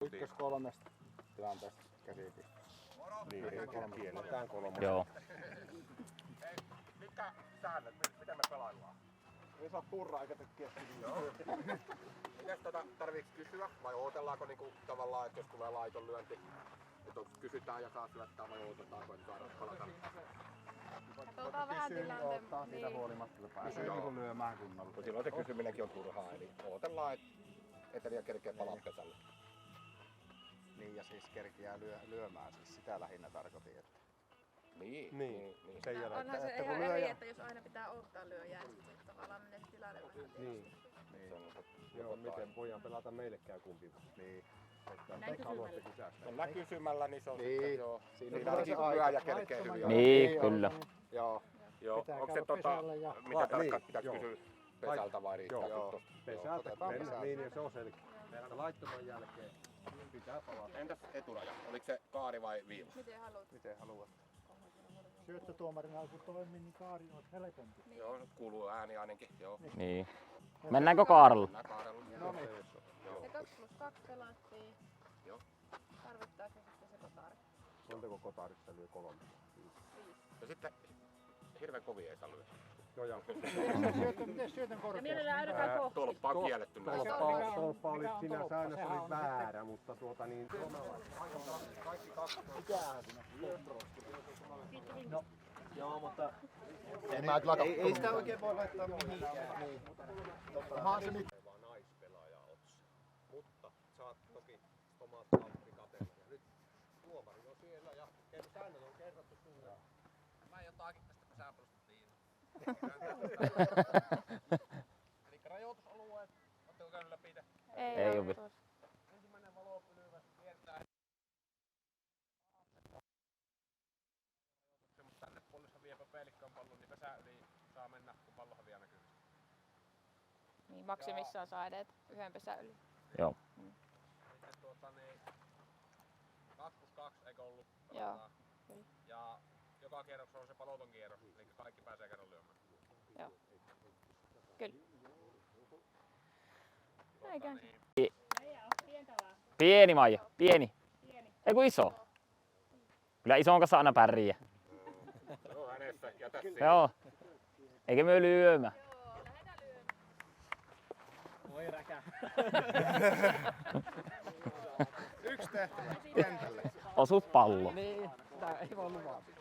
Ykkös-kolmesta tilanteesta käsitin. Niin, kielletään kolmosta. Joo. Mitkä säännöt, miten me pelaillaan? Ei saa purraa eikä tekkiä. Mites tarviiks kysyä vai ootellaanko niinku tavallaan, että jos tulee laiton lyönti, että kysytään ja saa syöttää vai ootetaanko, että saadaan palata? Katsotaan vähän tilanteen. Ottaa siitä huolimatta, että pääsee Joo. niinku lyömään kunnolla. No silloin se kysyminenkin on turhaa, eli ootellaan, että eteliä kerkee palaa pesälle. Niin ja siis kerkiää lyömään, siis sitä lähinnä tarkoitin, että... Niin. Sen jälkeen. Onhan se että ihan kun eri, lyöjä- että jos aina pitää odottaa lyöjää, niin sitten tavallaan menee tilanne vähän Niin. Joo, Miten voidaan pelata meillekään kumpi. Niin. Näin Haluatte kysymällä. kysästä. No kysymällä, niin se on Niin. sitten joo. Siinä Siinä on ainakin se kun aika. lyöjä kerkee hyvin. Niin, kyllä. Joo. Joo, Pitää onko se käydä pesällä ja- mitä tarkkaan Niin, pitääkö joo. kysyä pesältä vai riittää Joo. tuosta? Pesältä, otetaan pesältä. niin se on selkeä. Laittoman jälkeen pitää palata. Entäs eturaja? Oliko se kaari vai viiva? Miten haluat? Miten haluat? Syöttötuomarina kun toimii, niin kaari on helpompi. Joo, nyt kuuluu ääni ainakin. Joo. Niin. Mennäänkö kaarella? Mennään kaarella. No niin. Se 2+2 pelattiin. Joo. Tarvittaisiin sitten se kotaari. Montako kotarista lyö 3? Ja sitten hirveän kovin ei saa lyödä. Miten syötön Ja korkeus? mielellään ainakaan kohti. Tolppa on kielletty näissä. Tolppa oli mikä on sinä tolppa? säännössä Sehän oli on väärä, mutta niin... Joo, mutta... Ei sitä oikein voi laittaa mihinkään. Niin. Onhan se nyt... Vaan naispelaaja otsa. Mutta saat toki omat lamppi katella. Ja nyt tuomari on siellä ja säännöt on kerrottu sulle. Mä jotakin tästä pesäpallosta tiedän. Eli rajoitusalueet, ootteko käynyt läpi ne? Ei oo vielä. Ensimmäinen valopylväs kiertää. Mutta tänne puolessa viepä pelikkaan pallon, niin pesä yli saa mennä, kun pallo häviää näkyy. Niin, maksimissaan saa edetä yhden pesän yli. Joo. Sitten niin 2+2 eikö ollut? Joo, Pelataan. kyllä. Ja joka kierroksella on se paloton kierros, eli kaikki pääsee kerran lyömään. Kyllä. Eikä. Niin, Pieni Maija, pieni. Ei kun iso. Kyllä ison kanssa aina pärjää. se on hänessä, jätä siihen. Joo. Eikä me lyömä. Yksi tehtävä kentälle. Osu pallo. Niin, sitä ei voi luvata.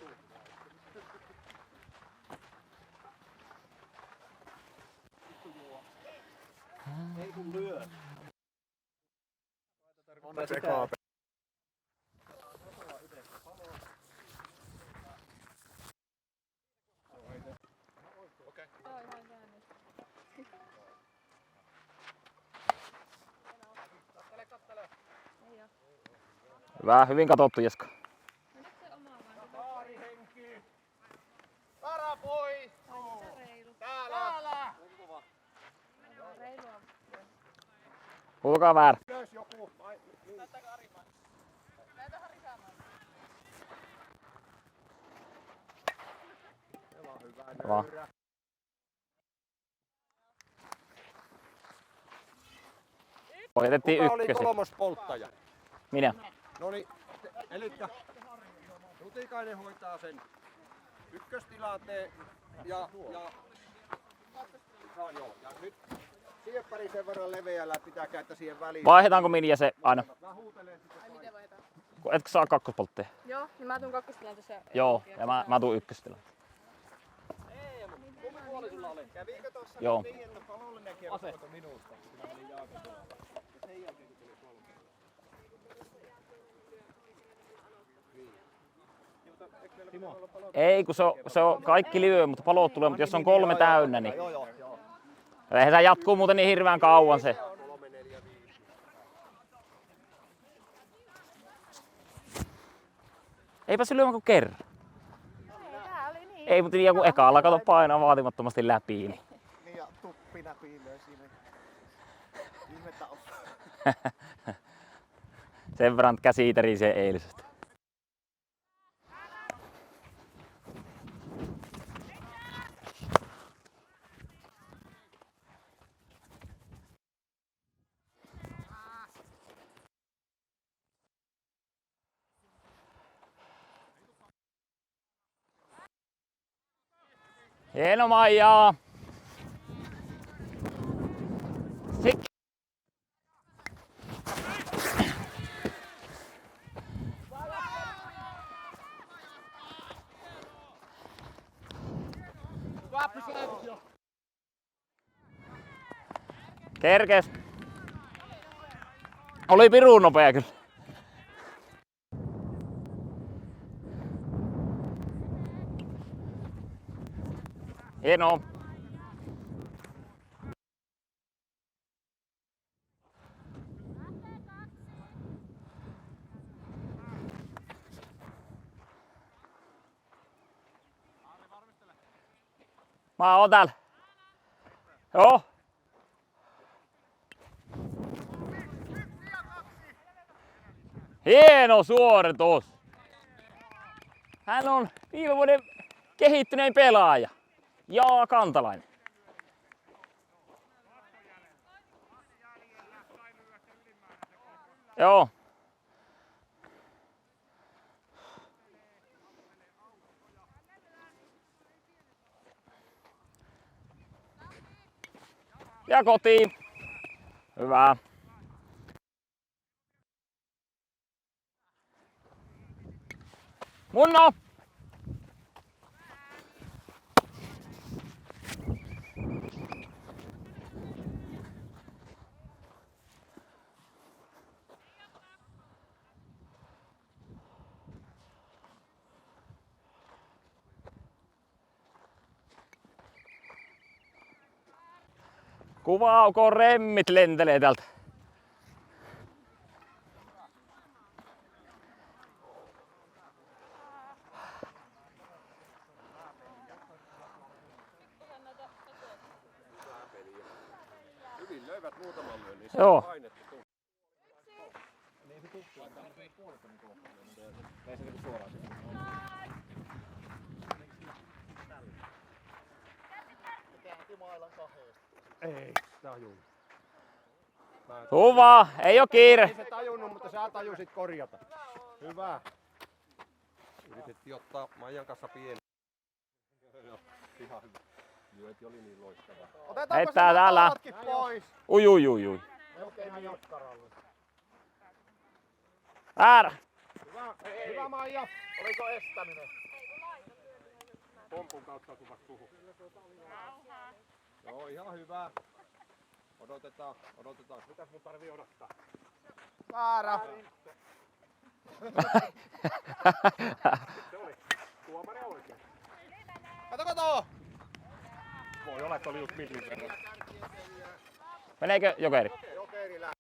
Ei kun lyö. Joo, ihan jäänyt. Ei oo. Hyvä, hyvin katsottu Jesko. No nyt se oma vaan. Vara pois! Ai se reilu. Täällä! Joo, reilua. Kuulkaa väärä. Ylös joku. Vaan. Voitettiin Kuka oli ykkösen. kolmospolttaja? Minä. No niin, elikkä Rutikainen hoitaa sen ykköstilanteen ja nyt sieppari sen verran leveällä pitää että siihen väliin. Vaihdetaanko Minja se aina? Mä huutelen sitä. Ai miten vaihdetaan? Kun etkö saa kakkospoltteja? Joo, niin mä tuun kakkostilanteessa. Joo, ja mä tuun ykköstilaan. Käviikö tossa Joo. niin, että palollinen kertoo minusta? Ei, kun se on kaikki lyö, mutta palot tulee, mutta jos on 3 täynnä, niin eihän se jatkuu muuten niin hirveän kauan se. Eipä se lyömä kuin kerran. Ei, tää oli niin. Ei, mutta niin joku ekalla kato painaa vaatimattomasti läpi. Niin. Niin ja tuppina piilee siinä. Ihmettä on. Sen verran käsi tärisee eilisestä. Hieno Maija! Kerkes. Oli pirun nopea kyllä. Hienoa. Mä oon täällä. Joo. Hieno suoritus. Hän on viime vuoden kehittynein pelaaja. Jaa Kantalainen. Joo. Ja kotiin. Hyvä. Munno! Kuvauko remmit lentelee täältä. Hyvin löivät muutaman lyönnin. Joo. Painettu tuli. Niin se tukku on täällä puolesta niin tuohon. Ei se niinku suoraan sinne. Tehdään Timo Ailan kahdesta. Ei tajun. Hyvä, ei oo kiire. Ei se tajunnut, mutta sä tajusit korjata. Hyvä. Yritettiin ottaa Maijan kanssa pieni. Joo, ihan hyvä. Lyöti oli niin loistavaa. Otetaanko Heittää sinne täällä. palatkin pois? Ui. Melkein jakkaralle. Väärä. Hyvä, hyvä Maija. Oliko estäminen? Pompun kautta kuvas tuhu. Joo, ihan hyvä. Odotetaan. Mitäs mun tarvii odottaa? Väärä. Se oli tuomari oikein. Kato! Voi olla, että oli just millin verran. Meneekö jokeri? Jokeri lähti.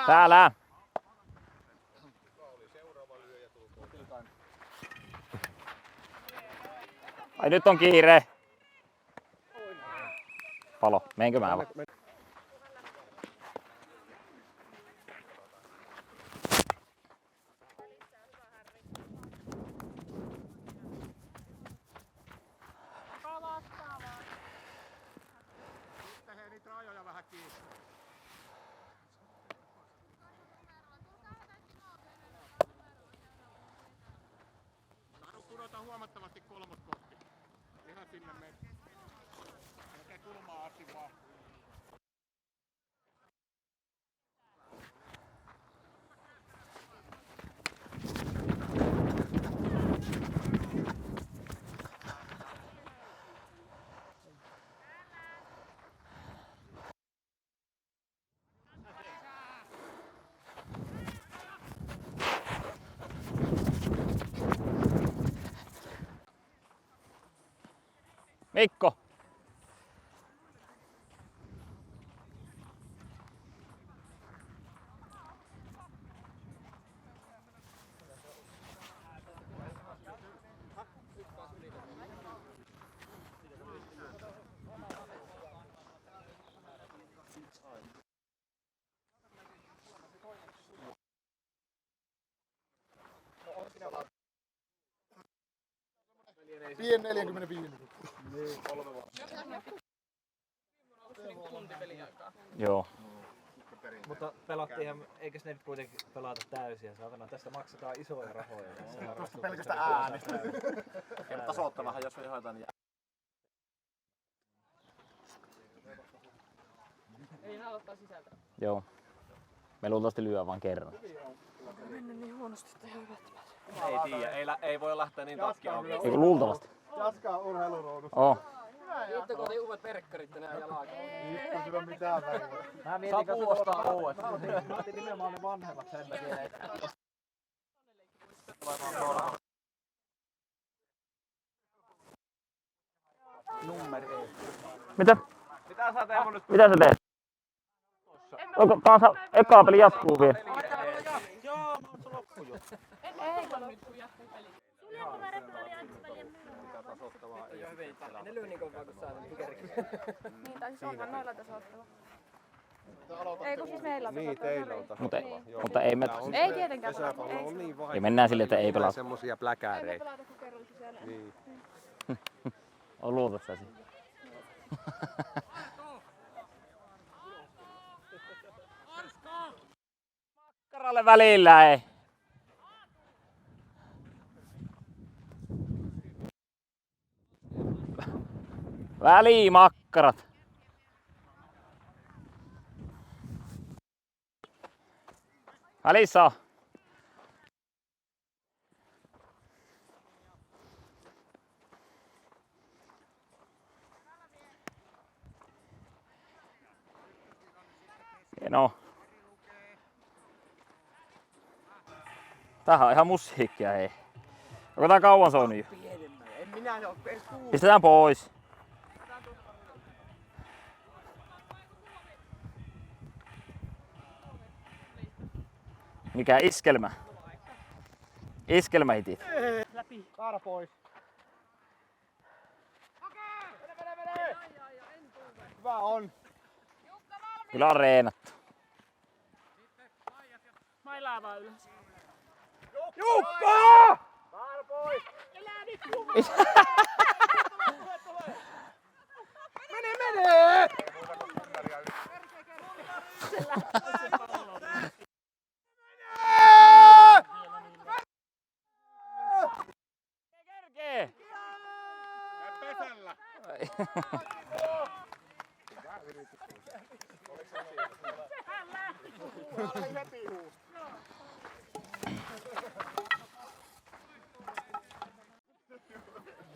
Täällä. Ai nyt on kiire. Palo, menkö mä vaan? Hei niitä rajoja vähän kiinni. Saanut pudota huomattavasti kolmos kohti. Ihan sinne mennä. Melkein kulmaa asti vaan. Mikko. Pien 45 minuuttia. Joo. Mutta pelattiin, eikös ne nyt kuitenkin pelata täysiä? Saatana, tästä maksetaan isoja rahoja. Tuosta pelkästään äänestä. Ei, mutta tasoittavahan, jos me johdetaan niin. Ei nää ottaa sisältä. Joo. Me luultavasti lyö vaan kerran. Mennyt niin huonosti, että ihan hyvät päästä. Ei tiedä, ei voi lähteä niin takki auki. Eikö luultavasti? Jatkaa urheiluruudusta. Oo. Itse kun oli uudet verkkarit tänään jalaka. Ei sillä mitään väliä. Mä mietin, kun ostaa uudet. Mä otin nimenomaan ne vanhemmat sen takia, että... Mitä? Mitä sä teet nyt? Mitä sä teet? Kansa, eka peli jatkuu vielä. Joo, mutta loppu jo. Ei, kun nyt kun jatkuu peli. Ne lyö niin kovaa, kun saa hykeriksi. Niin, tai siis onhan noilla tasoittava. Ei, kun siis meillä on Niin, teillä on tasoittava. Mutta ei me... Ei tietenkään. Pesäpallo on niin vaikea. Ja mennään silleen, että ei pelata. Semmosia Ei me pläkääreitä. pelata kuin kerran sisällä. Niin. On luultavasti asia. Makkaralle välillä ei. Välimakkarat. Välissä on. No. Tämähän on ihan musiikkia, hei. Onko tää kauan soinut jo? En minä oo edes kuullut. Pistetään pois. Mikä iskelmä? Iskelmähitit. Kaara pois. Hyvä on. Kyllä on reenattu. Mailaa vaan ylös. Jukka! Kaara pois. Mene! Kerkee! Pesällä!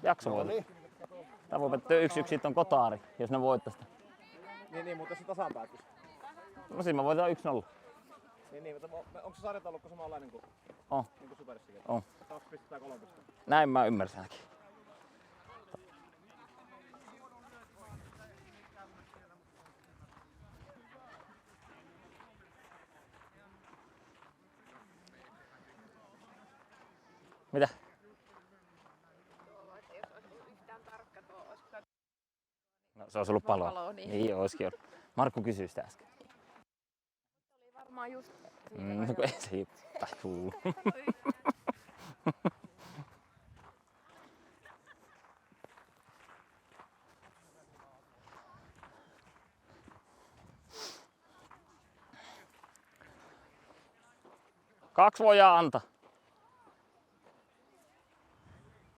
Jakso voi. Tää voi vetää 1-1, siitä on kotaari, jos ne voittaa sitä. Niin, mutta jos se tasaan päättyisi. No siinä me voitetaan 1-0. Niin, mutta onko se sarjataulukko samanlainen kuin, On. niin kuin Superissakin? On. 2 pistetään 3 pistetään. Näin mä ymmärsin ainakin. Mitä? No, se olisi ollut palo. Palo, niin. Niin olisikin ollut. Markku kysyi sitä äsken. Oli varmaan just No kun ei se tajuu. Kaksi voidaan antaa.